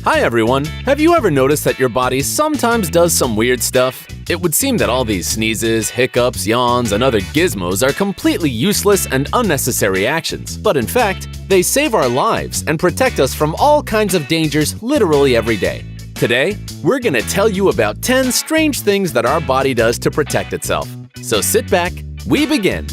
Hi everyone! Have you ever noticed that your body sometimes does some weird stuff? It would seem that all these sneezes, hiccups, yawns, and other gizmos are completely useless and unnecessary actions. But in fact, they save our lives and protect us from all kinds of dangers literally every day. Today, we're gonna tell you about 10 strange things that our body does to protect itself. So sit back, we begin!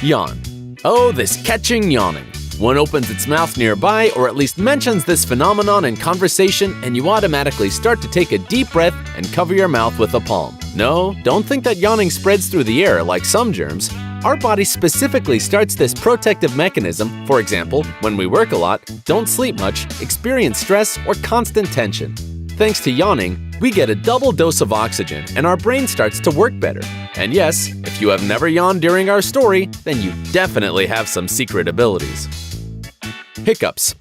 Yawn. Oh, this catching yawning. One opens its mouth nearby or at least mentions this phenomenon in conversation and you automatically start to take a deep breath and cover your mouth with a palm. No, don't think that yawning spreads through the air like some germs. Our body specifically starts this protective mechanism, for example, when we work a lot, don't sleep much, experience stress, or constant tension. Thanks to yawning, we get a double dose of oxygen and our brain starts to work better. And yes, if you have never yawned during our story, then you definitely have some secret abilities. Hiccups.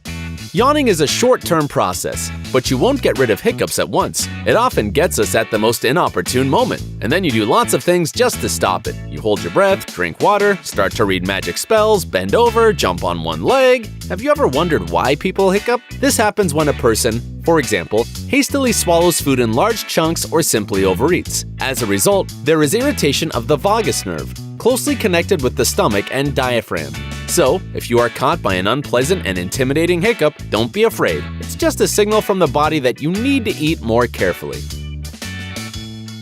Yawning is a short-term process, but you won't get rid of hiccups at once. It often gets us at the most inopportune moment, and then you do lots of things just to stop it. You hold your breath, drink water, start to read magic spells, bend over, jump on one leg. Have you ever wondered why people hiccup? This happens when a person, for example, hastily swallows food in large chunks or simply overeats. As a result, there is irritation of the vagus nerve, closely connected with the stomach and diaphragm. So, if you are caught by an unpleasant and intimidating hiccup, don't be afraid. It's just a signal from the body that you need to eat more carefully.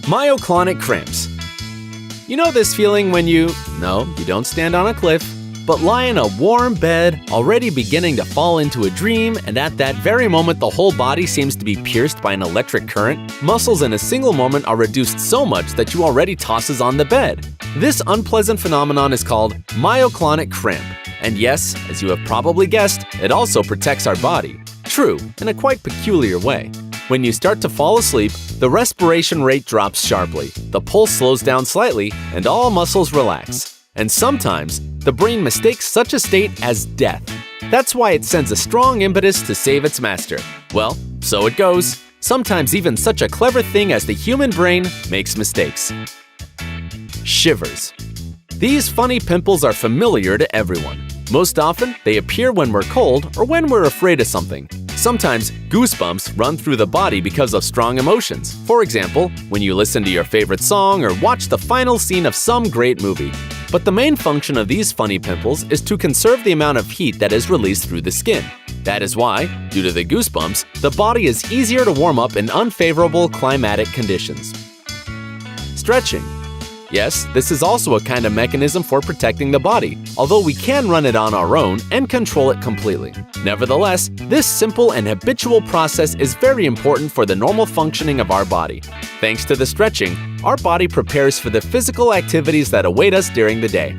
Myoclonic cramps. You know this feeling when you don't stand on a cliff, but lie in a warm bed, already beginning to fall into a dream, and at that very moment the whole body seems to be pierced by an electric current? Muscles in a single moment are reduced so much that you already tosses on the bed. This unpleasant phenomenon is called myoclonic cramp. And yes, as you have probably guessed, it also protects our body. True, in a quite peculiar way. When you start to fall asleep, the respiration rate drops sharply, the pulse slows down slightly, and all muscles relax. And sometimes, the brain mistakes such a state as death. That's why it sends a strong impetus to save its master. Well, so it goes. Sometimes even such a clever thing as the human brain makes mistakes. Shivers. These funny pimples are familiar to everyone. Most often, they appear when we're cold or when we're afraid of something. Sometimes, goosebumps run through the body because of strong emotions. For example, when you listen to your favorite song or watch the final scene of some great movie. But the main function of these funny pimples is to conserve the amount of heat that is released through the skin. That is why, due to the goosebumps, the body is easier to warm up in unfavorable climatic conditions. Stretching. Yes, this is also a kind of mechanism for protecting the body, although we can run it on our own and control it completely. Nevertheless, this simple and habitual process is very important for the normal functioning of our body. Thanks to the stretching, our body prepares for the physical activities that await us during the day.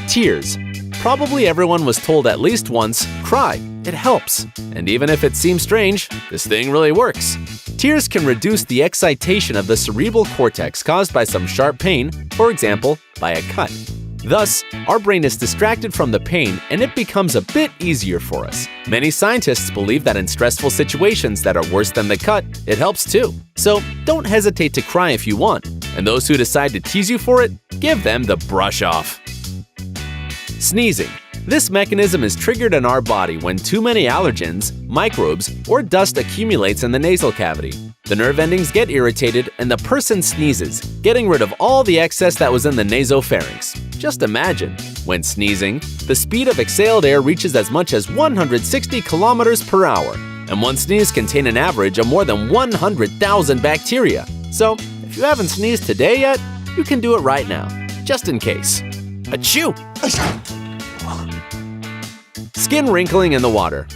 Tears. Probably everyone was told at least once, cry, it helps. And even if it seems strange, this thing really works. Tears can reduce the excitation of the cerebral cortex caused by some sharp pain, for example, by a cut. Thus, our brain is distracted from the pain and it becomes a bit easier for us. Many scientists believe that in stressful situations that are worse than the cut, it helps too. So don't hesitate to cry if you want. And those who decide to tease you for it, give them the brush off. Sneezing. This mechanism is triggered in our body when too many allergens, microbes, or dust accumulates in the nasal cavity. The nerve endings get irritated and the person sneezes, getting rid of all the excess that was in the nasopharynx. Just imagine, when sneezing, the speed of exhaled air reaches as much as 160 kilometers per hour, and one sneeze can contain an average of more than 100,000 bacteria. So, if you haven't sneezed today yet, you can do it right now, just in case. Achoo! Skin wrinkling in the water.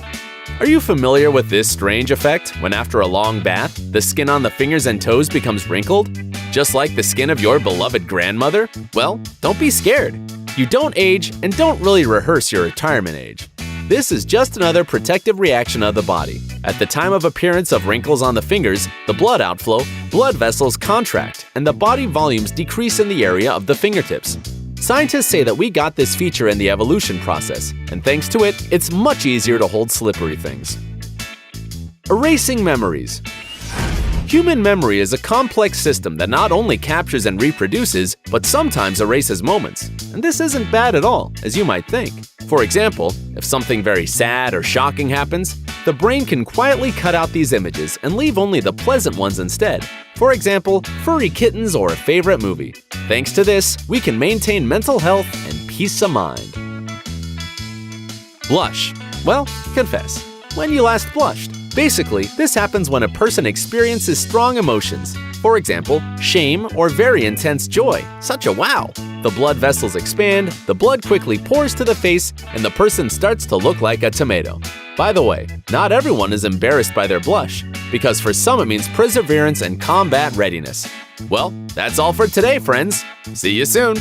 Are you familiar with this strange effect when after a long bath, the skin on the fingers and toes becomes wrinkled? Just like the skin of your beloved grandmother? Well, don't be scared. You don't age and don't really rehearse your retirement age. This is just another protective reaction of the body. At the time of appearance of wrinkles on the fingers, the blood outflow, blood vessels contract, and the body volumes decrease in the area of the fingertips. Scientists say that we got this feature in the evolution process, and thanks to it, it's much easier to hold slippery things. Erasing memories. Human memory is a complex system that not only captures and reproduces, but sometimes erases moments. And this isn't bad at all, as you might think. For example, if something very sad or shocking happens, the brain can quietly cut out these images and leave only the pleasant ones instead. For example, furry kittens or a favorite movie. Thanks to this, we can maintain mental health and peace of mind. Blush. Well, confess. When you last blushed. Basically, this happens when a person experiences strong emotions. For example, shame or very intense joy, such a wow. The blood vessels expand, the blood quickly pours to the face, and the person starts to look like a tomato. By the way, not everyone is embarrassed by their blush, because for some it means perseverance and combat readiness. Well, that's all for today, friends. See you soon!